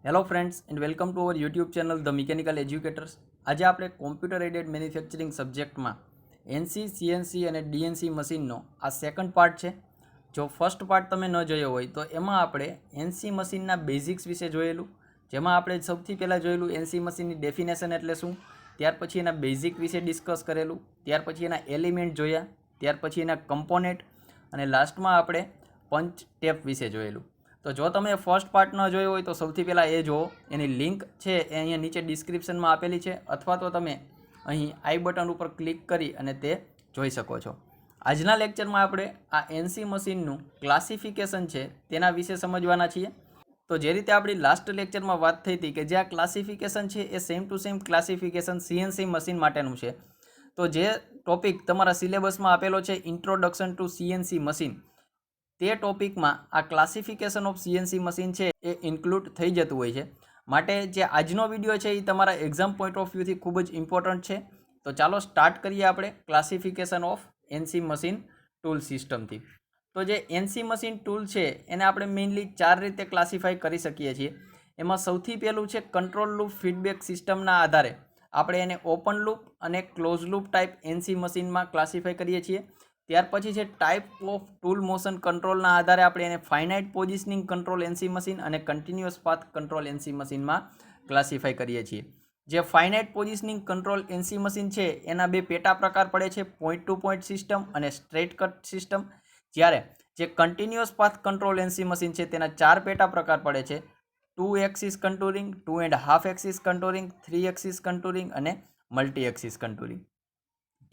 Hello friends and welcome to our YouTube channel the mechanical educators. આજે આપણે computer aided manufacturing સબ્જેક્ટમાં NC CNC અને DNC મશીનનો આ સેકન્ડ પાર્ટ છે। જો ફર્સ્ટ પાર્ટ તમે ન જોયો હોય તો એમાં આપણે એનસી મશીનના બેઝિક્સ વિશે જોયેલું, જેમાં આપણે સૌથી પહેલાં જોયેલું એનસી મશીનની ડેફિનેશન એટલે શું, ત્યાર પછી એના બેઝિક વિશે ડિસ્કસ કરેલું, ત્યાર પછી એના એલિમેન્ટ જોયા, ત્યાર પછી એના કમ્પોનેન્ટ અને લાસ્ટમાં આપણે પંચ ટેપ વિશે જોયેલું। તો જો તમે ફર્સ્ટ પાર્ટ ન જોયો હોય તો સૌથી પહેલાં એ જુઓ, એની લિંક છે એ અહીંયા નીચે ડિસ્ક્રિપ્શનમાં આપેલી છે, અથવા તો તમે અહીં આઈ બટન ઉપર ક્લિક કરી અને તે જોઈ શકો છો। આજના લેક્ચરમાં આપણે આ એનસી મશીનનું ક્લાસિફિકેશન છે તેના વિશે સમજવાના છીએ। તો જે રીતે આપણી લાસ્ટ લેક્ચરમાં વાત થઈ હતી કે જે આ ક્લાસિફિકેશન છે એ same to same classification CNC machine માટેનું છે। તો જે ટોપિક તમારા સિલેબસમાં આપેલો છે ઇન્ટ્રોડક્શન ટુ સીએનસી મશીન, તે ટોપિકમાં આ ક્લાસિફિકેશન ઓફ સીએનસી મશીન છે એ ઇન્ક્લુડ થઈ જતું હોય છે। માટે જે આજનો વિડીયો છે એ તમારા એક્ઝામ પોઈન્ટ ઓફ વ્યૂથી ખૂબ જ ઇમ્પોર્ટન્ટ છે। તો ચાલો સ્ટાર્ટ કરીએ આપણે classification of NC machine tool સિસ્ટમથી। તો જે એનસી મશીન ટૂલ છે એને આપણે મેઇનલી 4 રીતે ક્લાસિફાઈ કરી શકીએ છીએ। એમાં સૌથી પહેલું છે કંટ્રોલ લૂપ ફીડબેક સિસ્ટમના આધારે આપણે એને ઓપન લૂપ અને ક્લોઝ લૂપ ટાઈપ એનસી મશીનમાં ક્લાસિફાઈ કરીએ છીએ। ત્યાર પછી છે ટાઈપ ઓફ ટૂલ મોશન કંટ્રોલના આધારે આપણે એને finite positioning control NC machine અને કન્ટિન્યુઅસ પાથ કંટ્રોલ એનસી મશીનમાં ક્લાસિફાઈ કરીએ છીએ। જે finite positioning control NC machine છે એના બે પેટા પ્રકાર પડે છે, પોઈન્ટ ટુ પોઈન્ટ સિસ્ટમ અને સ્ટ્રેટ કટ સિસ્ટમ। જ્યારે જે continuous path control NC machine છે તેના 4 પેટા પ્રકાર પડે છે, 2 એક્સિસ કન્ટુરિંગ, 2.5 એક્સિસ કન્ટુરિંગ, 3 એક્સિસ કન્ટુરિંગ અને મલ્ટી એક્સિસ કન્ટુરિંગ।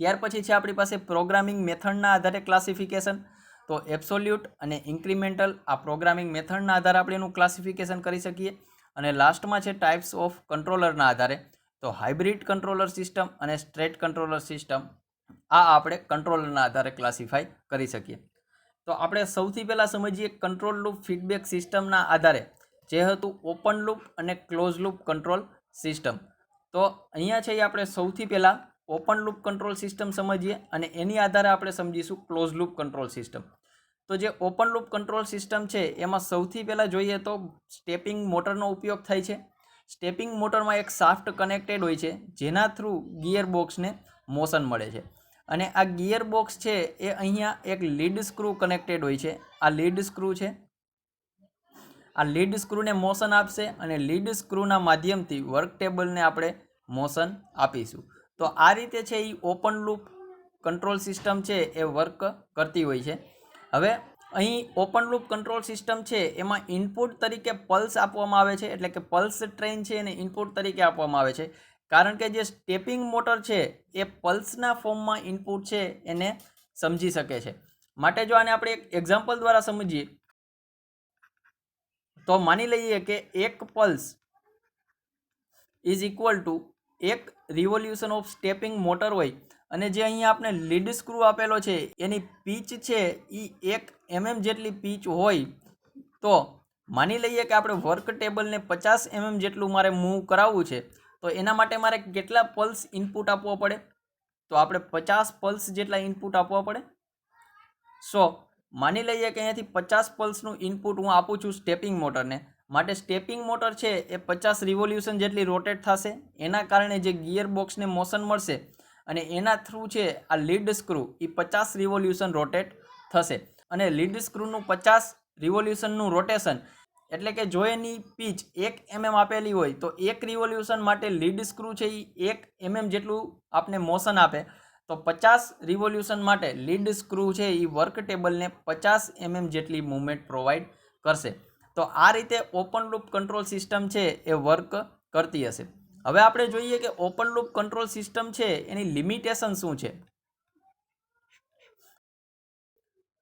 ત્યાર પછી છે આપણી પાસે પ્રોગ્રામિંગ મેથડના આધારે ક્લાસિફિકેશન। તો એબ્સોલ્યુટ અને ઇન્ક્રીમેન્ટલ આ પ્રોગ્રામિંગ મેથડના આધારે આપણે એનું ક્લાસિફિકેશન કરી શકીએ। અને લાસ્ટમાં છે ટાઈપ્સ ઓફ કંટ્રોલરના આધારે, તો હાઇબ્રિડ કંટ્રોલર સિસ્ટમ અને સ્ટ્રેટ કંટ્રોલર સિસ્ટમ આ આપણે કંટ્રોલરના આધારે ક્લાસિફાઈ કરી શકીએ। તો આપણે સૌથી પહેલાં સમજીએ કંટ્રોલ લૂપ ફીડબેક સિસ્ટમના આધારે જે હતું ઓપન લૂપ અને ક્લોઝ લૂપ કંટ્રોલ સિસ્ટમ। તો અહીંયા છે એ આપણે સૌથી પહેલાં ઓપન લૂપ કંટ્રોલ સિસ્ટમ સમજીએ અને એની આધારે આપણે સમજીશું ક્લોઝ લૂપ કંટ્રોલ સિસ્ટમ। તો જે ઓપન લૂપ કંટ્રોલ સિસ્ટમ છે એમાં સૌથી પહેલાં જોઈએ તો સ્ટેપિંગ મોટરનો ઉપયોગ થાય છે। સ્ટેપિંગ મોટરમાં એક શાફ્ટ કનેક્ટેડ હોય છે જેના થ્રુ ગિયર બોક્સને મોશન મળે છે, અને આ ગિયર બોક્સ છે એ અહીંયા એક લીડ સ્ક્રૂ કનેક્ટેડ હોય છે। આ લીડ સ્ક્રૂ છે, આ લીડ સ્ક્રૂને મોશન આપશે અને લીડ સ્ક્રૂના માધ્યમથી વર્ક ટેબલને આપણે મોશન આપીશું। તો આ રીતે છે એ ઓપન લૂપ કંટ્રોલ સિસ્ટમ છે એ વર્ક કરતી હોય છે। હવે અહીં ઓપન લૂપ કંટ્રોલ સિસ્ટમ છે એમાં ઇનપુટ તરીકે પલ્સ આપવામાં આવે છે, એટલે કે પલ્સ ટ્રેન છે એને ઇનપુટ તરીકે આપવામાં આવે છે, કારણ કે જે સ્ટેપિંગ મોટર છે એ પલ્સના ફોર્મમાં ઇનપુટ છે એને સમજી શકે છે। માટે જો આને આપણે એક એક્ઝામ્પલ દ્વારા સમજીએ તો માની લઈએ કે એક પલ્સ ઇઝ ઇક્વલ ટુ એક રિવોલ્યુશન ઓફ સ્ટેપિંગ મોટર હોય, અને જે અહીંયા આપણે લીડ સ્ક્રૂ આપેલો છે એની પીચ છે એ 1 mm જેટલી પીચ હોય, તો માની લઈએ કે આપણે વર્ક ટેબલને 50 mm જેટલું મારે મૂવ કરાવવું છે, તો એના માટે મારે કેટલા પલ્સ ઇનપુટ આપવો પડે, તો આપણે 50 પલ્સ જેટલા ઇનપુટ આપવા પડે। સો માની લઈએ કે અહીંયાથી 50 પલ્સનું ઇનપુટ હું આપું છું સ્ટેપિંગ મોટરને, માટે સ્ટેપિંગ મોટર છે એ 50 રિવોલ્યુશન જેટલી રોટેટ થશે, એના કારણે જે ગિયર બોક્સને મોશન મળશે અને એના થ્રુ છે આ લીડ સ્ક્રૂ એ 50 રિવોલ્યુશન રોટેટ થશે। અને લીડ સ્ક્રૂનું 50 રિવોલ્યુશનનું રોટેશન એટલે કે જો એની પીચ 1 mm આપેલી હોય તો 1 રિવોલ્યુશન માટે લીડ સ્ક્રૂ છે એ 1 mm જેટલું આપને મોશન આપે, તો 50 રિવોલ્યુશન માટે લીડ સ્ક્રૂ છે એ વર્ક ટેબલને 50 mm જેટલી મૂવમેન્ટ પ્રોવાઈડ કરશે। તો આ રીતે ઓપન લૂપ કંટ્રોલ સિસ્ટમ છે એ વર્ક કરતી હશે। હવે આપણે જોઈએ કે ઓપન લૂપ કંટ્રોલ સિસ્ટમ છે એની લિમિટેશન શું છે।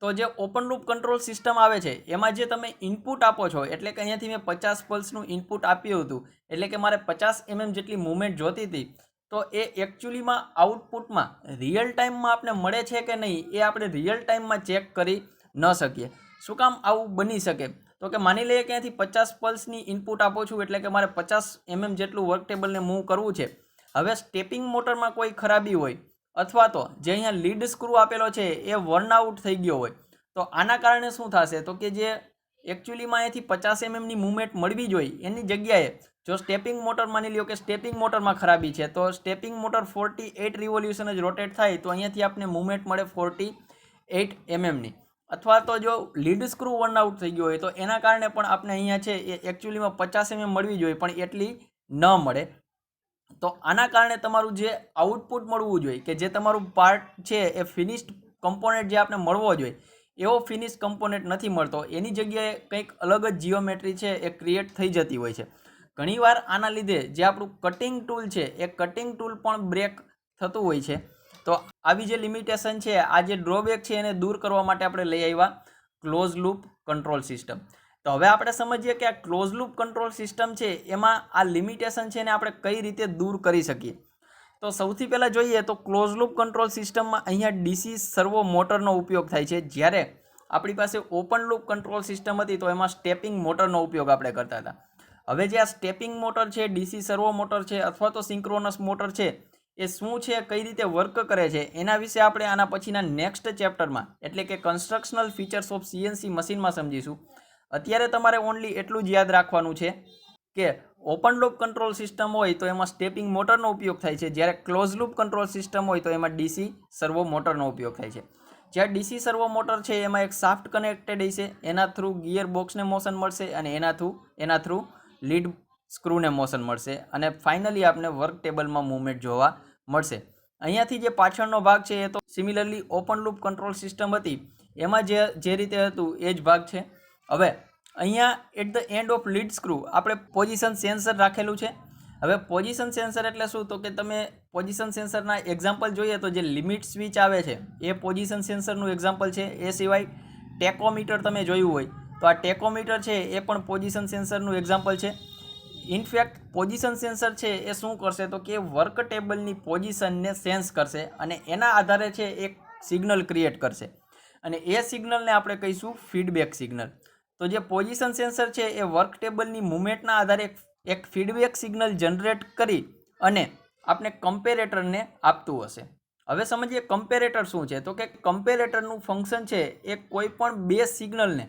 તો જે ઓપન લૂપ કંટ્રોલ સિસ્ટમ આવે છે એમાં જે તમે ઇનપુટ આપો છો, એટલે કે અહીંયાથી મેં 50 પલ્સનું ઇનપુટ આપ્યું હતું, એટલે કે મારે 50 mm જેટલી મૂવમેન્ટ જોતી હતી, તો એ એકચ્યુઅલીમાં આઉટપુટમાં રિયલ ટાઈમમાં આપણે મળે છે કે નહીં એ આપણે રિયલ ટાઈમમાં ચેક કરી ન શકીએ। શું કામ આવું બની શકે, તો કે માની લઈએ કે અહીંયાથી 50 પલ્સની ઇનપુટ આપું છું, એટલે કે મારે 50 mm જેટલું વર્ક ટેબલને મૂવ કરવું છે। હવે સ્ટેપિંગ મોટરમાં કોઈ ખરાબી હોય, અથવા તો જે અહીંયા લીડ સ્ક્રૂ આપેલો છે એ વર્ન આઉટ થઈ ગયો હોય, તો આના કારણે શું થશે, તો કે જે એકચ્યુઅલીમાં અહીંયાથી 50 એમએમની મૂવમેન્ટ મળવી જોઈએ, એની જગ્યાએ જો સ્ટેપિંગ મોટર માની લ્યો કે સ્ટેપિંગ મોટરમાં ખરાબી છે, તો સ્ટેપિંગ મોટર 48 રિવોલ્યુશન જ રોટેટ થાય તો અહીંયાથી આપણે મૂવમેન્ટ મળે 48 એમએમની. અથવા તો જો લીડ સ્ક્રૂ વન આઉટ થઈ ગયો હોય તો એના કારણે પણ આપણે અહીંયા છે એ એકચ્યુઅલીમાં 50 એમએમ મળવી જોઈએ પણ એટલી ન મળે. તો આના કારણે તમારું જે આઉટપુટ મળવું જોઈએ કે જે તમારું પાર્ટ છે એ ફિનિશ્ડ કમ્પોનન્ટ જે આપણે મળવો જોઈએ એવો ફિનિશ કમ્પોનન્ટ નથી મળતો, એની જગ્યાએ કંઈક અલગ જ જીઓમેટ્રી છે એ ક્રિએટ થઈ જતી હોય છે. ઘણીવાર આના લીધે જે આપણું કટિંગ ટૂલ છે એ કટિંગ ટૂલ પણ બ્રેક થતું હોય છે. તો આવી જે લિમિટેશન છે, આ જે ડ્રોબેક છે એને દૂર કરવા માટે આપણે લઈ આવ્યા ક્લોઝ લૂપ કંટ્રોલ સિસ્ટમ. તો હવે આપણે સમજીએ કે આ ક્લોઝ લૂપ કંટ્રોલ સિસ્ટમ છે એમાં આ લિમિટેશન છે ને આપણે કઈ રીતે દૂર કરી શકીએ. તો સૌથી પહેલાં જોઈએ તો ક્લોઝ લૂપ કંટ્રોલ સિસ્ટમમાં અહીંયા ડીસી સર્વો મોટરનો ઉપયોગ થાય છે. જ્યારે આપણી પાસે ઓપન લૂપ કંટ્રોલ સિસ્ટમ હતી તો એમાં સ્ટેપિંગ મોટરનો ઉપયોગ આપણે કરતા હતા. હવે જે આ સ્ટેપિંગ મોટર છે, ડીસી સર્વો મોટર છે અથવા તો સિંક્રોનસ મોટર છે એ શું છે, કઈ રીતે વર્ક કરે છે એના વિશે આપણે આના પછીના નેક્સ્ટ ચેપ્ટરમાં એટલે કે કન્સ્ટ્રક્શનલ ફીચર્સ ઓફ સીએનસી મશીનમાં સમજીશું. અત્યારે તમારે ઓનલી એટલું જ યાદ રાખવાનું છે કે ઓપન લૂપ કંટ્રોલ સિસ્ટમ હોય તો એમાં સ્ટેપિંગ મોટરનો ઉપયોગ થાય છે, જ્યારે ક્લોઝ લૂપ કંટ્રોલ સિસ્ટમ હોય તો એમાં ડીસી સર્વો મોટરનો ઉપયોગ થાય છે. જ્યાં ડીસી સર્વો મોટર છે એમાં એક શાફ્ટ કનેક્ટેડ હશે, એના થ્રુ ગિયર બોક્સને મોશન મળશે અને એના થ્રુ લીડ સ્ક્રૂને મોશન મળશે અને ફાઇનલી આપણે વર્ક ટેબલમાં મૂવમેન્ટ જોવા મળશે. અહીંયાથી જે પાછળનો ભાગ છે એ તો similarly open loop control system હતી એમાં જે રીતે હતું એ જ ભાગ છે. હવે અહીંયા at the end of lead screw આપણે પોઝિશન સેન્સર રાખેલું છે. હવે પોઝિશન સેન્સર એટલે શું, તો કે તમે પોઝિશન સેન્સરના એક્ઝામ્પલ જોઈએ તો જે લિમિટ સ્વિચ આવે છે એ પોઝિશન સેન્સરનું એક્ઝામ્પલ છે. એ સિવાય ટેકોમીટર તમે જોયું હોય તો આ ટેકોમીટર છે એ પણ પોઝિશન સેન્સરનું એક્ઝામ્પલ છે. ઇનફેક્ટ પોઝિશન સેન્સર છે એ શું કરશે તો કે વર્ક ટેબલની પોઝિશનને સેન્સ કરશે અને એના આધારે છે એક સિગ્નલ ક્રિએટ કરશે અને એ સિગ્નલને આપણે કહીશું ફીડબેક સિગ્નલ. તો જે પોઝિશન સેન્સર છે એ વર્ક ટેબલની મૂવમેન્ટના આધારે એક ફીડબેક સિગ્નલ જનરેટ કરી અને આપણે કમ્પેરેટરને આપતું હશે. હવે સમજીએ કમ્પેરેટર શું છે. તો કે કમ્પેરેટરનું ફંક્શન છે એ કોઈ પણ બે સિગ્નલને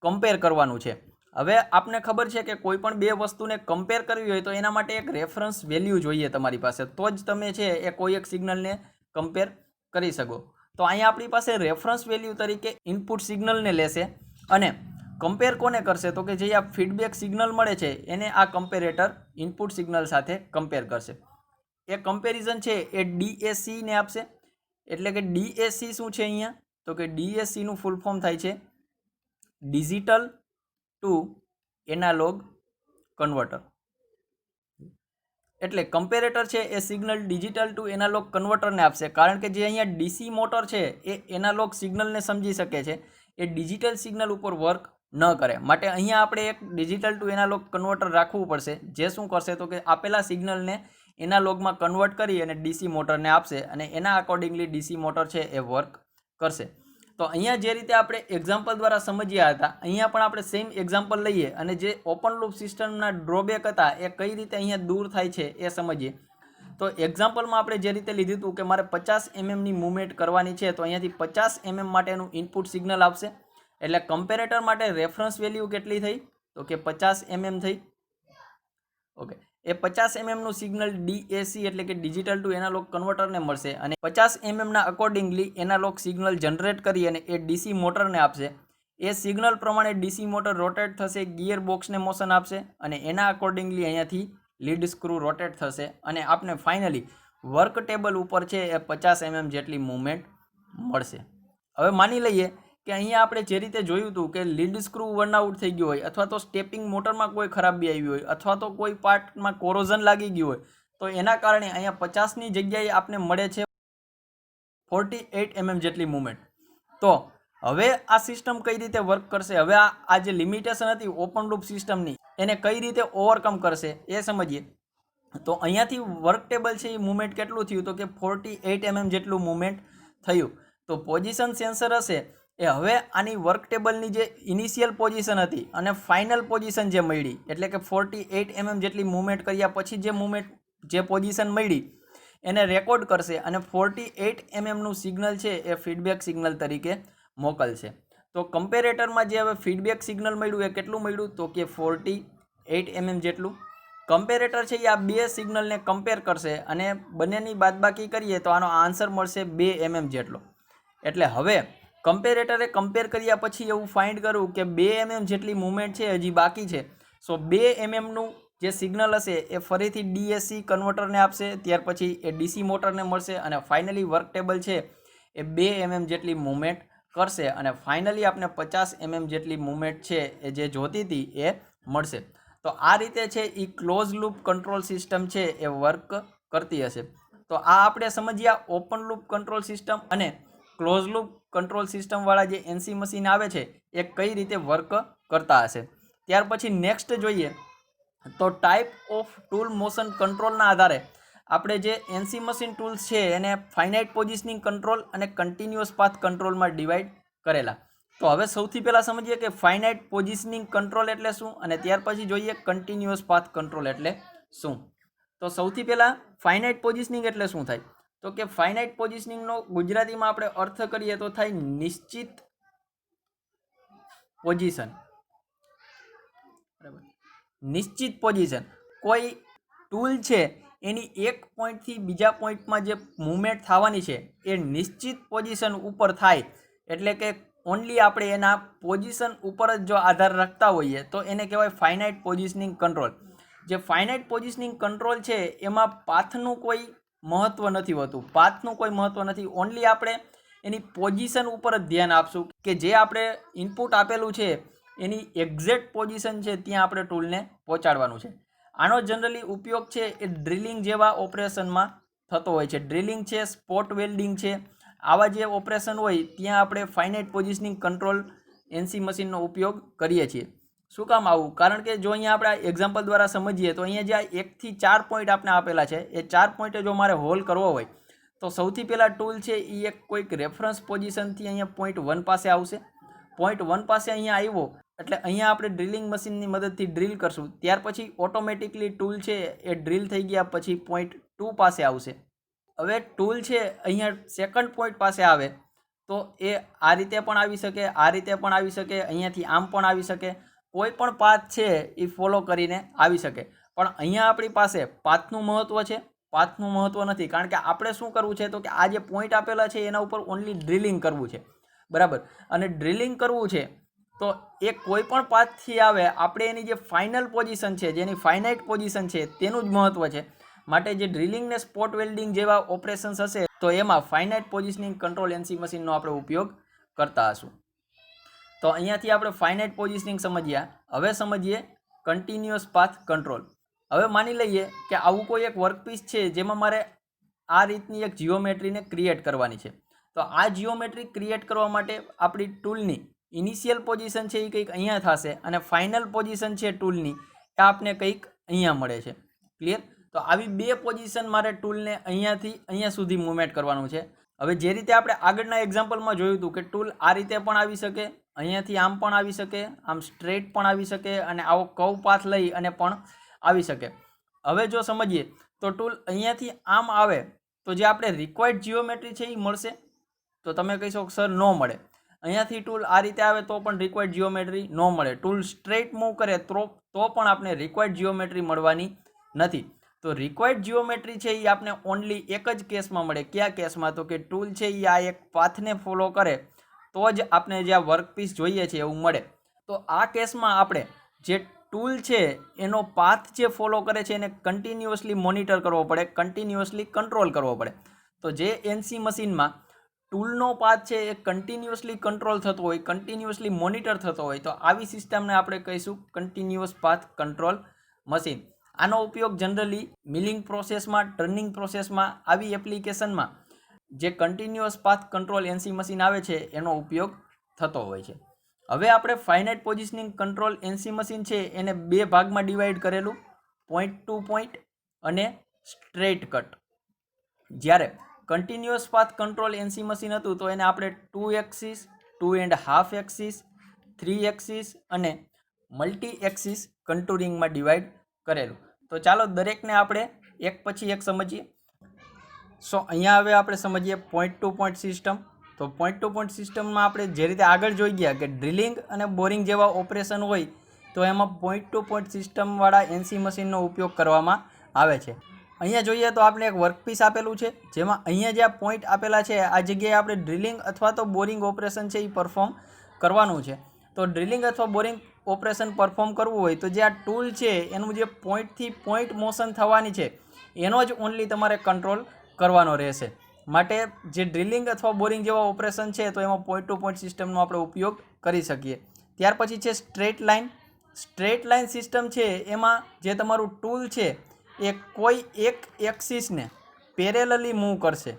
કમ્પેર કરવાનું છે. હવે આપને ખબર છે કે કોઈ પણ બે વસ્તુને કમ્પેર કરવી હોય તો એના માટે એક રેફરન્સ વેલ્યુ જોઈએ તમારી પાસે, તો જ તમે છે એ કોઈ એક સિગ્નલને કમ્પેર કરી શકો. તો અહીંયા આપણી પાસે રેફરન્સ વેલ્યુ તરીકે ઇનપુટ સિગ્નલને લેશે અને કમ્પેર કોને કરશે તો કે જે આ ફીડબેક સિગ્નલ મળે છે એને આ કમ્પેરેટર ઇનપુટ સિગ્નલ સાથે કમ્પેર કરશે. એ કમ્પેરિઝન છે એ ડીએસીને આપશે. એટલે કે ડીએસી શું છે અહીંયા તો કે ડીએસીનું ફૂલ ફોર્મ થાય છે ડિજિટલ ટુ એનાલોગ કન્વર્ટર. એટલે કમ્પેરેટર છે એ સિગ્નલ ડિજિટલ ટુ એનાલોગ કન્વર્ટરને આપશે, કારણ કે જે અહીંયા ડીસી મોટર છે એ એનાલોગ સિગ્નલને સમજી શકે છે, એ ડિજિટલ સિગ્નલ ઉપર વર્ક ન કરે. માટે અહીંયા આપણે એક ડિજિટલ ટુ એનાલોગ કન્વર્ટર રાખવું પડશે, જે શું કરશે તો કે આપેલા સિગ્નલને એનાલોગમાં કન્વર્ટ કરી અને ડીસી મોટરને આપશે અને એના અકોર્ડિંગલી ડીસી મોટર છે એ વર્ક કરશે. તો અહીંયા જે રીતે આપણે એક્ઝામ્પલ દ્વારા સમજ્યા હતા, અહીંયા પણ આપણે સેમ એક્ઝામ્પલ લઈએ અને જે ઓપન લૂપ સિસ્ટમના ડ્રોબેક હતા એ કઈ રીતે અહીંયા દૂર થાય છે એ સમજીએ. તો એક્ઝામ્પલમાં આપણે જે રીતે લીધું હતું કે મારે 50 એમએમની મૂવમેન્ટ કરવાની છે, તો અહીંયાથી 50 એમએમ માટેનું ઇનપુટ સિગ્નલ આપશે. એટલે કમ્પેરેટર માટે રેફરન્સ વેલ્યુ કેટલી થઈ તો કે 50 એમએમ થઈ. ઓકે, એ 50 એમએમનું સિગ્નલ ડીએસી એટલે કે ડિજિટલ ટુ એનાલોગ કન્વર્ટરને મળશે અને 50 એમએમના અકોર્ડિંગલી એનાલોગ સિગ્નલ જનરેટ કરી અને એ ડીસી મોટરને આપશે. એ સિગ્નલ પ્રમાણે ડીસી મોટર રોટેટ થશે, ગિયર બોક્સને મોશન આપશે અને એના અકોર્ડિંગલી અહીંયાથી લીડ સ્ક્રૂ રોટેટ થશે અને આપણે ફાઇનલી વર્ક ટેબલ ઉપર છે એ 50 એમએમ જેટલી મૂવમેન્ટ મળશે. હવે માની લઈએ કે અહીંયા આપણે જે રીતે જોયું હતું કે લીડ સ્ક્રૂ વન આઉટ થઈ ગયું હોય અથવા તો સ્ટેપિંગ મોટરમાં કોઈ ખરાબી આવી હોય અથવા તો કોઈ પાર્ટમાં કોરોઝન લાગી ગયું હોય, તો એના કારણે અહીંયા 50ની જગ્યાએ આપણે મળે છે 48 એમએમ જેટલી મૂવમેન્ટ. તો હવે આ સિસ્ટમ કઈ રીતે વર્ક કરશે, હવે આ જે લિમિટેશન હતી ઓપન લૂપ સિસ્ટમની એને કઈ રીતે ઓવરકમ કરશે એ સમજીએ. તો અહીંયાથી વર્ક ટેબલ છે એ મૂવમેન્ટ કેટલું થયું તો કે 48 એમએમ જેટલું મૂવમેન્ટ થયું. તો પોઝિશન સેન્સર હશે એ હવે આની વર્ક ટેબલની જે ઇનિશિયલ પોઝિશન હતી અને ફાઇનલ પોઝિશન જે મળી એટલે કે 48 એમએમ જેટલી મૂવમેન્ટ કર્યા પછી જે પોઝિશન મળી એને રેકોર્ડ કરશે અને 48 એમએમનું સિગ્નલ છે એ ફીડબેક સિગ્નલ તરીકે મોકલશે. તો કમ્પેરેટરમાં જે હવે ફીડબેક સિગ્નલ મળ્યું એ કેટલું મળ્યું તો કે 48 mm જેટલું. કમ્પેરેટર છે એ આ બે સિગ્નલને કમ્પેર કરશે અને બંનેની બાદબાકી કરીએ તો આનો આન્સર મળશે 2 mm જેટલો. એટલે હવે કમ્પેરેટરે કમ્પેર કર્યા પછી એવું ફાઇન્ડ કર્યું કે 2 mm જેટલી મૂવમેન્ટ છે હજી બાકી છે. સો 2 mmનું જે સિગ્નલ હશે એ ફરીથી ડીએસસી કન્વર્ટરને આપશે, ત્યાર પછી એ ડીસી મોટરને મળશે અને ફાઇનલી વર્ક ટેબલ છે એ 2 mm જેટલી મૂવમેન્ટ કરશે અને ફાઇનલી આપણે 50 mm જેટલી મૂવમેન્ટ છે એ જે જોતી હતી એ મળશે. તો આ રીતે છે એ ક્લોઝ લૂપ કંટ્રોલ સિસ્ટમ છે એ વર્ક કરતી હશે. તો આ આપણે સમજ્યા ઓપન લૂપ કંટ્રોલ સિસ્ટમ અને ક્લોઝ લૂપ કંટ્રોલ સિસ્ટમવાળા જે એનસી મશીન આવે છે એ કઈ રીતે વર્ક કરતા હશે. ત્યાર પછી નેક્સ્ટ જોઈએ તો ટાઈપ ઓફ ટૂલ મોશન કંટ્રોલના આધારે આપણે જે એનસી મશીન ટૂલ્સ છે એને ફાઇનાઇટ પોઝિશનિંગ કંટ્રોલ અને કન્ટિન્યુઅસ પાથ કંટ્રોલમાં ડિવાઈડ કરેલા. તો હવે સૌથી પહેલાં સમજીએ કે ફાઇનાઇટ પોઝિશનિંગ કંટ્રોલ એટલે શું અને ત્યાર પછી જોઈએ કન્ટિન્યુઅસ પાથ કંટ્રોલ એટલે શું. તો સૌથી પહેલાં ફાઇનાઇટ પોઝિશનિંગ એટલે શું થાય તો કે ફાઇનાઇટ પોઝિશનિંગનો ગુજરાતીમાં આપણે અર્થ કરીએ તો થાય નિશ્ચિત પોઝિશન. બરાબર, નિશ્ચિત પોઝિશન. કોઈ ટૂલ છે એની એક પોઈન્ટથી બીજા પોઈન્ટમાં જે મૂવમેન્ટ થવાની છે એ નિશ્ચિત પોઝિશન ઉપર થાય એટલે કે ઓનલી આપણે એના પોઝિશન ઉપર જ જો આધાર રાખતા હોઈએ તો એને કહેવાય ફાઇનાઇટ પોઝિશનિંગ કંટ્રોલ. જે ફાઇનાઇટ પોઝિશનિંગ કંટ્રોલ છે એમાં પાથનું કોઈ મહત્ત્વ નથી હોતું, પાથનું કોઈ મહત્ત્વ નથી. ઓનલી આપણે એની પોઝિશન ઉપર જ ધ્યાન આપશું કે જે આપણે ઇનપુટ આપેલું છે એની એક્ઝેક્ટ પોઝિશન છે ત્યાં આપણે ટૂલને પહોંચાડવાનું છે. આનો જનરલી ઉપયોગ છે એ ડ્રિલિંગ જેવા ઓપરેશનમાં થતો હોય છે. ડ્રિલિંગ છે, સ્પોટ વેલ્ડિંગ છે, આવા જે ઓપરેશન હોય ત્યાં આપણે ફાઇનાઇટ પોઝિશનિંગ કંટ્રોલ એનસી મશીનનો ઉપયોગ કરીએ છીએ. શું કામ આવું? કારણ કે જો અહીંયા આપણે એક્ઝામ્પલ દ્વારા સમજીએ તો અહીંયા જે 1 થી 4 પોઈન્ટ આપણે આપેલા છે એ 4 પોઈન્ટે જો મારે હોલ કરવો હોય તો સૌથી પહેલાં ટૂલ છે એ એક કોઈક રેફરન્સ પોઝિશનથી અહીંયા પોઈન્ટ 1 પાસે આવશે. પોઈન્ટ 1 પાસે અહીંયા આવ્યો એટલે અહીંયા આપણે ડ્રિલિંગ મશીનની મદદથી ડ્રિલ કરશું. ત્યાર પછી ઓટોમેટિકલી ટૂલ છે એ ડ્રિલ થઈ ગયા પછી પોઈન્ટ 2 પાસે આવશે. હવે ટૂલ છે અહીંયા સેકન્ડ પોઈન્ટ પાસે આવે તો એ આ રીતે પણ આવી શકે, આ રીતે પણ આવી શકે, અહીંયાથી આમ પણ આવી શકે, કોઈ પણ પાથ છે એ ફોલો કરીને આવી શકે. પણ અહીંયા આપણી પાસે પાથનું મહત્ત્વ છે, પાથનું મહત્ત્વ નથી. કારણ કે આપણે શું કરવું છે તો કે આ જે પોઈન્ટ આપેલા છે એના ઉપર ઓનલી ડ્રિલિંગ કરવું છે. બરાબર, અને ડ્રિલિંગ કરવું છે તો એ કોઈ પણ પાથથી આવે આપણે એની જે ફાઇનલ પોઝિશન છે, જેની ફાઇનાઇટ પોઝિશન છે તેનું જ મહત્ત્વ છે. માટે જે ડ્રિલિંગ ને સ્પોટ વેલ્ડિંગ જેવા ઓપરેશન્સ હશે તો એમાં ફાઇનાઇટ પોઝિશનિંગ કંટ્રોલ એનસી મશીનનો આપણે ઉપયોગ કરતા હશું. તો અહીંયાથી આપણે ફાઇનાઇટ પોઝિશનિંગ સમજ્યા. હવે સમજીએ કન્ટિન્યુઅસ પાથ કંટ્રોલ. હવે માની લઈએ કે આવું કોઈ એક વર્કપીસ છે જેમાં મારે આ રીતની એક જીઓમેટ્રીને ક્રિએટ કરવાની છે. તો આ જીઓમેટ્રી ક્રિએટ કરવા માટે આપણી ટૂલની ઇનિશિયલ પોઝિશન છે એ કંઈક અહીંયા થશે અને ફાઇનલ પોઝિશન છે ટૂલની એ આપને કંઈક અહીંયા મળે છે. ક્લિયર? તો આવી બે પોઝિશન મારે ટૂલને અહીંયાથી અહીંયા સુધી મૂવમેન્ટ કરવાનું છે. હવે જે રીતે આપણે આગળના એક્ઝામ્પલમાં જોયું હતું કે ટૂલ આ રીતે પણ આવી શકે, અહીંયાથી આમ પણ આવી શકે, આમ સ્ટ્રેટ પણ આવી શકે અને આવો કર્વ પાથ લઈ અને પણ આવી શકે. હવે જો સમજીએ તો ટૂલ અહીંયાથી આમ આવે તો જે આપણે રિક્વાયર્ડ જીઓમેટ્રી છે એ મળશે? તો તમે કહીશો સર ન મળે. અહીંયાથી ટૂલ આ રીતે આવે તો પણ રિક્વાયર્ડ જીઓમેટ્રી ન મળે. ટૂલ સ્ટ્રેટ મૂવ કરે તો પણ આપણે રિક્વાયર્ડ જીઓમેટ્રી મળવાની નથી. તો રિક્વાયર્ડ જીઓમેટ્રી છે એ આપણે ઓનલી એક જ કેસમાં મળે. કયા કેસમાં? તો કે ટૂલ છે એ આ એક પાથને ફોલો કરે તો જ આપણે જે આ વર્કપીસ જોઈએ છે એવું મળે. તો આ કેસમાં આપણે જે ટૂલ છે એનો પાથ જે ફોલો કરે છે એને કન્ટિન્યુઅસલી મોનિટર કરવો પડે, કન્ટિન્યુઅસલી કંટ્રોલ કરવો પડે. તો જે એનસી મશીનમાં ટૂલનો પાથ છે એ કન્ટિન્યુઅસલી કંટ્રોલ થતો હોય, કન્ટિન્યુઅસલી મોનિટર થતો હોય તો આવી સિસ્ટમને આપણે કહીશું કન્ટિન્યુઅસ પાથ કંટ્રોલ મશીન. આનો ઉપયોગ જનરલી મિલિંગ પ્રોસેસમાં, ટર્નિંગ પ્રોસેસમાં, આવી એપ્લિકેશનમાં જે continuous path control NC machine આવે છે એનો ઉપયોગ થતો હોય છે. હવે આપણે finite positioning control NC machine છે એને બે ભાગમાં ડિવાઈડ કરેલું, પોઈન્ટ ટુ પોઈન્ટ અને સ્ટ્રેટ કટ. જ્યારે continuous path control NC machine હતું તો એને આપણે 2 એક્સિસ, 2.5 એક્સિસ, 3 એક્સિસ અને મલ્ટી એક્સિસ કન્ટુરિંગમાં ડિવાઈડ કરેલું. તો ચાલો દરેકને આપણે એક પછી એક સમજીએ. સો અહીંયા હવે આપણે સમજીએ પોઈન્ટ ટુ પોઈન્ટ સિસ્ટમ. તો પોઈન્ટ ટુ પોઈન્ટ સિસ્ટમમાં આપણે જે રીતે આગળ જોઈ ગયા કે ડ્રિલિંગ અને બોરિંગ જેવા ઓપરેશન હોય તો એમાં પોઈન્ટ ટુ પોઈન્ટ સિસ્ટમવાળા એનસી મશીનનો ઉપયોગ કરવામાં આવે છે. અહીંયા જોઈએ તો આપણે એક વર્કપીસ આપેલું છે, જેમાં અહીંયા જે આ પોઈન્ટ આપેલા છે આ જગ્યાએ આપણે ડ્રિલિંગ અથવા તો બોરિંગ ઓપરેશન છે એ પરફોર્મ કરવાનું છે. તો ડ્રિલિંગ અથવા બોરિંગ ઓપરેશન પરફોર્મ કરવું હોય તો જે આ ટૂલ છે એનું જે પોઈન્ટથી પોઈન્ટ મોશન થવાની છે એનો જ ઓનલી તમારે કંટ્રોલ કરવાનો રહેશે. માટે જે ડ્રિલિંગ અથવા બોરિંગ જેવા ઓપરેશન છે તો એમાં પોઈન્ટ ટુ પોઈન્ટ સિસ્ટમનો આપણે ઉપયોગ કરી શકીએ. ત્યાર પછી છે straight line. Straight line system છે એમાં જે તમારું ટૂલ છે એ કોઈ એક એક્સિસને પેરેલલી મૂવ કરશે.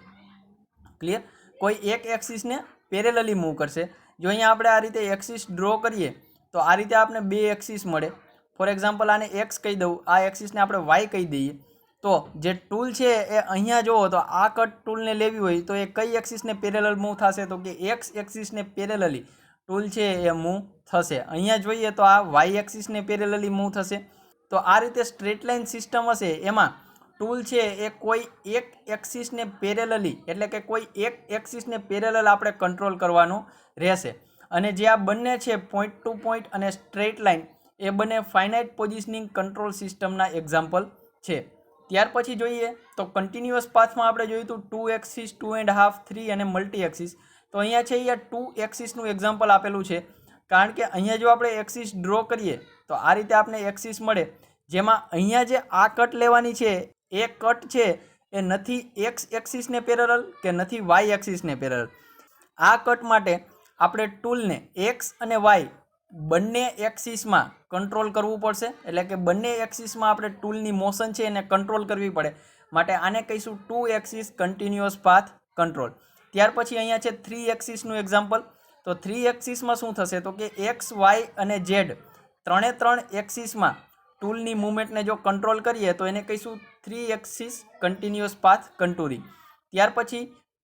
ક્લિયર? કોઈ એક એક્સિસને પેરેલલી મૂવ કરશે. જો અહીંયા આપણે આ રીતે એક્સિસ ડ્રો કરીએ તો આ રીતે આપણે બે એક્સિસ મળે. ફોર એક્ઝામ્પલ આને એક્સ કહી દઉં, આ એક્સિસને આપણે વાય કહી દઈએ. તો જે ટૂલ છે એ અહીંયા જુઓ તો આ કટ ટૂલને લેવી હોય તો એ કઈ એક્સિસને પેરેલલ મૂવ થશે? તો કે એક્સ એક્સિસને પેરેલલી ટૂલ છે એ મૂવ થશે. અહીંયા જોઈએ તો આ વાય એક્સિસને પેરેલલી મૂવ થશે. તો આ રીતે સ્ટ્રેટ લાઇન સિસ્ટમ હશે એમાં ટૂલ છે એ કોઈ એક એક્સિસને પેરેલલી એટલે કે કોઈ એક એક્સિસને પેરેલલ આપણે કંટ્રોલ કરવાનું રહેશે. અને જે આ બંને છે પોઈન્ટ ટુ પોઈન્ટ અને સ્ટ્રેટ લાઇન એ બંને ફાઇનાઇટ પોઝિશનિંગ કંટ્રોલ સિસ્ટમના એક્ઝામ્પલ છે. ત્યાર પછી જોઈએ તો કન્ટિન્યુઅસ પાથમાં આપણે જોયું હતું 2 એક્સિસ, 2.5, 3 અને મલ્ટી એક્સિસ. તો અહીંયા છે અહીંયા 2 એક્સિસનું એક્ઝામ્પલ આપેલું છે. કારણ કે અહીંયા જો આપણે એક્સિસ ડ્રો કરીએ તો આ રીતે આપણે એક્સિસ મળે, જેમાં અહીંયા જે આ કટ લેવાની છે એ કટ છે એ નથી એક્સ એક્સિસને પેરેલલ કે નથી વાય એક્સિસને પેરેલલ. આ કટ માટે આપણે ટૂલને એક્સ અને વાય બંને એક્સિસમાં કંટ્રોલ કરવું પડશે. એટલે કે બંને એક્સિસમાં આપણે ટૂલની મોશન છે એને કંટ્રોલ કરવી પડે. માટે આને કહીશું 2 એક્સિસ કન્ટિન્યુઅસ પાથ કંટ્રોલ. ત્યાર પછી અહીંયા છે 3 એક્સિસનું એક્ઝામ્પલ. તો 3 એક્સિસમાં શું થશે? તો કે એક્સ, વાય અને ઝેડ ત્રણે એક્સિસમાં ટૂલની મૂવમેન્ટને જો કંટ્રોલ કરીએ તો એને કહીશું 3 એક્સિસ કન્ટિન્યુઅસ પાથ કંટુરિંગ. ત્યાર પછી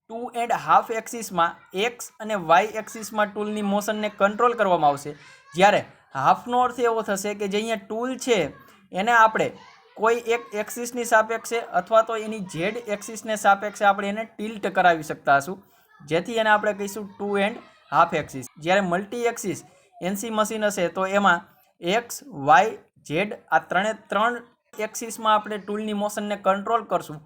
2.5 એક્સિસમાં એક્સ અને વાય એક્સિસમાં ટૂલની મોશનને કંટ્રોલ કરવામાં આવશે. જ્યારે હાફનો અર્થ એવો થશે કે જે અહીંયા ટૂલ છે એને આપણે કોઈ એક એક્સિસની સાપેક્ષે અથવા તો એની ઝેડ એક્સિસને સાપેક્ષે આપણે એને ટિલ્ટ કરાવી શકતા હશું, જેથી એને આપણે કહીશું 2.5 એક્સિસ. જ્યારે મલ્ટી એક્સિસ એનસી મશીન હશે તો એમાં એક્સ, વાય, ઝેડ આ ત્રણ એક્સિસમાં આપણે ટૂલની મોશનને કંટ્રોલ કરશું.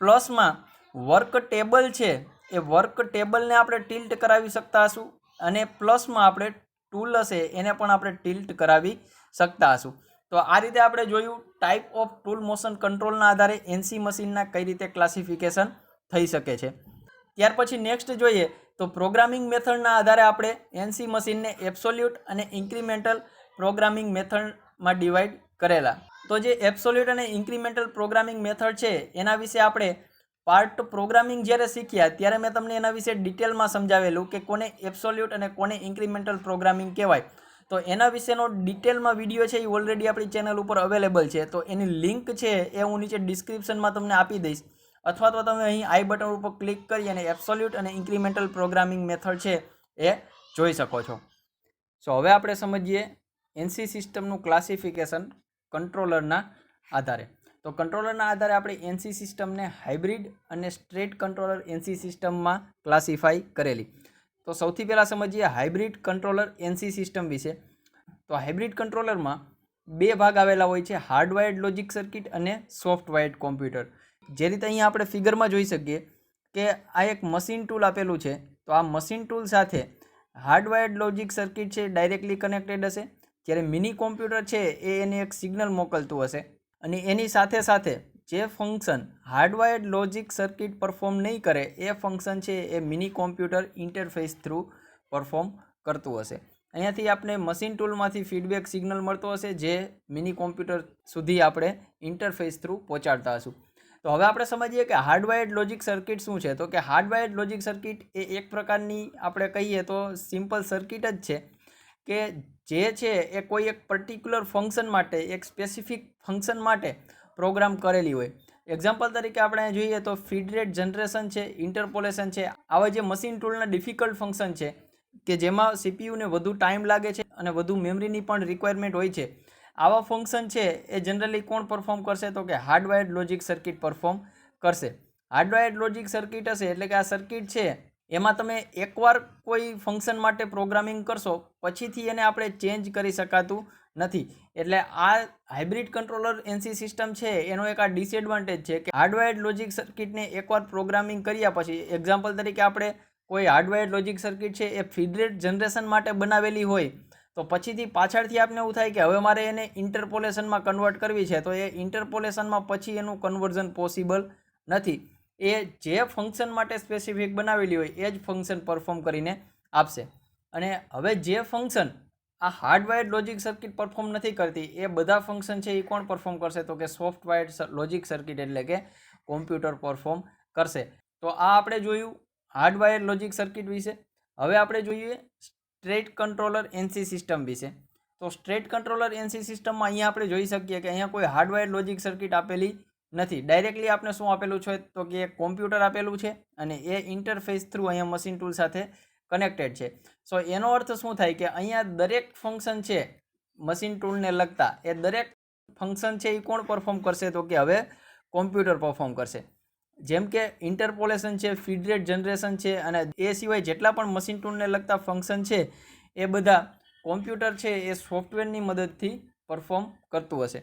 પ્લસમાં વર્ક ટેબલ છે એ વર્ક ટેબલને આપણે ટિલ્ટ કરાવી શકતા હશું અને પ્લસમાં આપણે ટૂલ હશે એને પણ આપણે ટિલ્ટ કરાવી શકતા હશું. તો આ રીતે આપણે જોયું ટાઈપ ઓફ ટૂલ મોશન કંટ્રોલના આધારે એનસી મશીનના કઈ રીતે ક્લાસિફિકેશન થઈ શકે છે. ત્યાર પછી નેક્સ્ટ જોઈએ તો પ્રોગ્રામિંગ મેથડના આધારે આપણે એનસી મશીનને એબ્સોલ્યુટ અને ઇન્ક્રીમેન્ટલ પ્રોગ્રામિંગ મેથડમાં ડિવાઈડ કરેલા. તો જે એબ્સોલ્યુટ અને ઇન્ક્રીમેન્ટલ પ્રોગ્રામિંગ મેથડ છે એના વિશે આપણે પાર્ટ પ્રોગ્રામિંગ જ્યારે શીખ્યા ત્યારે મેં તમને એના વિશે ડિટેલમાં સમજાવેલું કે કોને એબ્સોલ્યુટ અને કોને ઇન્ક્રીમેન્ટલ પ્રોગ્રામિંગ કહેવાય. તો એના વિશેનો ડિટેલમાં વિડીયો છે એ ઓલરેડી આપણી ચેનલ ઉપર અવેલેબલ છે. તો એની લિંક છે એ હું નીચે ડિસ્ક્રિપ્શનમાં તમને આપી દઈશ, અથવા તો તમે અહીં આઈ બટન ઉપર ક્લિક કરી અને એબ્સોલ્યુટ અને ઇન્ક્રીમેન્ટલ પ્રોગ્રામિંગ મેથડ છે એ જોઈ શકો છો. સો હવે આપણે સમજીએ એનસી સિસ્ટમનું ક્લાસિફિકેશન કંટ્રોલરના આધારે. તો કંટ્રોલરના આધારે આપણે એનસી સિસ્ટમને હાઇબ્રિડ અને સ્ટ્રેટ કંટ્રોલર એનસી સિસ્ટમમાં ક્લાસિફાઈ કરેલી. તો સૌથી પહેલાં સમજીએ હાઇબ્રિડ કંટ્રોલર એનસી સિસ્ટમ વિશે. તો હાઇબ્રિડ કંટ્રોલરમાં બે ભાગ આવેલા હોય છે, હાર્ડવાયર્ડ લોજિક સર્કિટ અને સોફ્ટવાયર્ડ કોમ્પ્યુટર. જે રીતે અહીંયા આપણે ફિગરમાં જોઈ શકીએ કે આ એક મશીન ટૂલ આપેલું છે. તો આ મશીન ટૂલ સાથે હાર્ડવાયર્ડ લોજિક સર્કિટ છે ડાયરેક્ટલી કનેક્ટેડ હશે, જ્યારે મિની કોમ્પ્યુટર છે એ એને એક સિગ્નલ મોકલતું હશે અને એની સાથે સાથે જે function hardwired logic circuit perform નહીં કરે એ ફંક્શન છે એ mini computer interface through perform કરતું હશે. અહીંયાથી આપણે મશીન ટૂલમાંથી ફીડબેક સિગ્નલ મળતો હશે જે મિની કોમ્પ્યુટર સુધી આપણે ઇન્ટરફેસ થ્રુ પહોંચાડતા હશું. તો હવે આપણે સમજીએ કે હાર્ડવાયર્ડ લોજિક સર્કિટ શું છે. તો કે હાર્ડવાયર્ડ લોજિક સર્કિટ એ એક પ્રકારની આપણે કહીએ તો સિમ્પલ સર્કિટ જ છે કે જે છે એ કોઈ એક પર્ટિક્યુલર ફંક્શન માટે, એક સ્પેસિફિક ફંક્શન માટે પ્રોગ્રામ કરેલી હોય. એક્ઝામ્પલ તરીકે આપણે જોઈએ તો ફીડ રેટ જનરેશન છે, ઇન્ટરપોલેશન છે, આવા જે મશીન ટૂલના ડિફિકલ્ટ ફંક્શન છે કે જેમાં સીપીયુને વધુ ટાઈમ લાગે છે અને વધુ મેમરીની પણ રિક્વાયરમેન્ટ હોય છે, આવા ફંક્શન છે એ જનરલી કોણ પરફોર્મ કરશે? તો કે હાર્ડવાયર્ડ લોજિક સર્કિટ પરફોર્મ કરશે. હાર્ડવાયર્ડ લોજિક સર્કિટ હશે એટલે કે આ સર્કિટ છે એમાં તમે એકવાર કોઈ ફંક્શન માટે પ્રોગ્રામિંગ કરશો પછીથી એને આપણે ચેન્જ કરી શકાતું નથી. એટલે આ હાઇબ્રિડ કંટ્રોલર એનસી સિસ્ટમ છે એનો એક આ ડિસએડવાન્ટેજ છે કે હાર્ડવાયર્ડ લોજિક સર્કિટને એકવાર પ્રોગ્રામિંગ કર્યા પછી, એક્ઝામ્પલ તરીકે આપણે કોઈ હાર્ડવાયર્ડ લોજિક સર્કિટ છે એ ફીડ રેટ જનરેશન માટે બનાવેલી હોય તો પછીથી પાછળથી આપને એવું થાય કે હવે મારે એને ઇન્ટરપોલેશનમાં કન્વર્ટ કરવી છે, તો એ ઇન્ટરપોલેશનમાં પછી એનું કન્વર્ઝન પોસિબલ નથી. એ જે ફંક્શન માટે સ્પેસિફિક બનાવેલી હોય એ જ ફંક્શન પરફોર્મ કરીને આપશે. અને હવે જે ફંક્શન આ હાર્ડવાયર્ડ લોજિક સર્કિટ પરફોર્મ નથી કરતી એ બધા ફંક્શન છે એ કોણ પરફોર્મ કરશે? તો કે સોફ્ટવાયર્ડ લોજિક સર્કિટ એટલે કે કોમ્પ્યુટર પરફોર્મ કરશે. તો આ આપણે જોયું હાર્ડવાયર્ડ લોજિક સર્કિટ વિશે. હવે આપણે જોઈએ સ્ટેટ કંટ્રોલર એનસી સિસ્ટમ વિશે. તો સ્ટેટ કંટ્રોલર એનસી સિસ્ટમમાં અહીંયા આપણે જોઈ શકીએ કે અહીંયા કોઈ હાર્ડવાયર્ડ લોજિક સર્કિટ આપેલી નથી. ડાયરેક્ટલી આપણે શું આપેલું છે? તો કે એક કોમ્પ્યુટર આપેલું છે અને એ ઇન્ટરફેસ થ્રુ અહીંયા મશીન ટૂલ સાથે કનેક્ટેડ છે. સો એનો અર્થ શું થાય કે અહીંયા દરેક ફંક્શન છે મશીન ટૂલને લગતા, એ દરેક ફંક્શન છે એ કોણ પરફોર્મ કરશે? તો કે હવે કોમ્પ્યુટર પરફોર્મ કરશે. જેમ કે ઇન્ટરપોલેશન છે, ફીડ રેટ જનરેશન છે અને એ સિવાય જેટલા પણ મશીન ટૂલને લગતા ફંક્શન છે એ બધા કોમ્પ્યુટર છે એ સોફ્ટવેરની મદદથી પરફોર્મ કરતું હશે.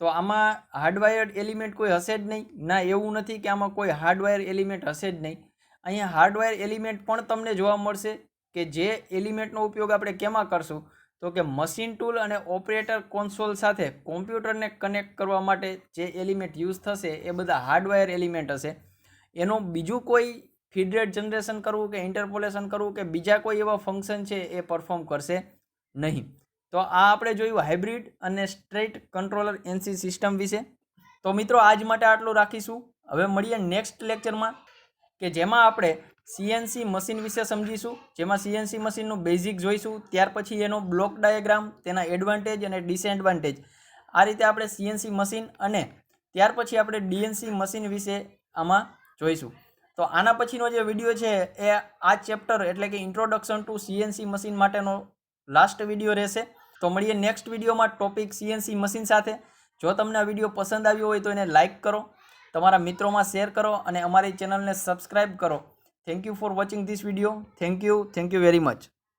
તો આમાં હાર્ડવાયર્ડ એલિમેન્ટ કોઈ હશે જ નહીં? ના, એવું નથી કે આમાં કોઈ હાર્ડવાયર એલિમેન્ટ હશે જ નહીં. અહીંયા હાર્ડવાયર એલિમેન્ટ પણ તમને જોવા મળશે કે જે એલિમેન્ટનો ઉપયોગ આપણે કેમાં કરશું? તો કે મશીન ટૂલ અને ઓપરેટર કોન્સોલ સાથે કોમ્પ્યુટરને કનેક્ટ કરવા માટે જે એલિમેન્ટ યુઝ થશે એ બધા હાર્ડવાયર એલિમેન્ટ હશે. એનું બીજું કોઈ ફીડ રેટ જનરેશન કરવું કે ઇન્ટરપોલેશન કરવું કે બીજા કોઈ એવા ફંક્શન છે એ પરફોર્મ કરશે નહીં. તો આ આપણે જોયું હાઇબ્રિડ અને સ્ટેટ કંટ્રોલર એનસી સિસ્ટમ વિશે. તો મિત્રો આજ માટે આટલું રાખીશું. હવે મળીએ નેક્સ્ટ લેક્ચરમાં કે જેમાં આપણે સીએનસી મશીન વિશે સમજીશું, જેમાં સીએનસી મશીનનું બેઝિક જોઈશું, ત્યાર પછી એનો બ્લોક ડાયાગ્રામ, તેના એડવાન્ટેજ અને ડિસએડવાન્ટેજ, આ રીતે આપણે સીએનસી મશીન અને ત્યાર પછી આપણે ડીએનસી મશીન વિશે આમાં જોઈશું. તો આના પછીનો જે વિડીયો છે એ આ ચેપ્ટર એટલે કે ઇન્ટ્રોડક્શન ટુ સીએનસી મશીન માટેનો લાસ્ટ વિડીયો રહેશે. તો મળીએ નેક્સ્ટ વિડીયોમાં ટોપિક સીએનસી મશીન સાથે. જો તમને આ વિડીયો પસંદ આવ્યો હોય તો એને લાઇક કરો, તમારા મિત્રોમાં શેર કરો અને અમારી ચેનલને સબસ્ક્રાઈબ કરો. Thank you for watching this video. Thank you very much.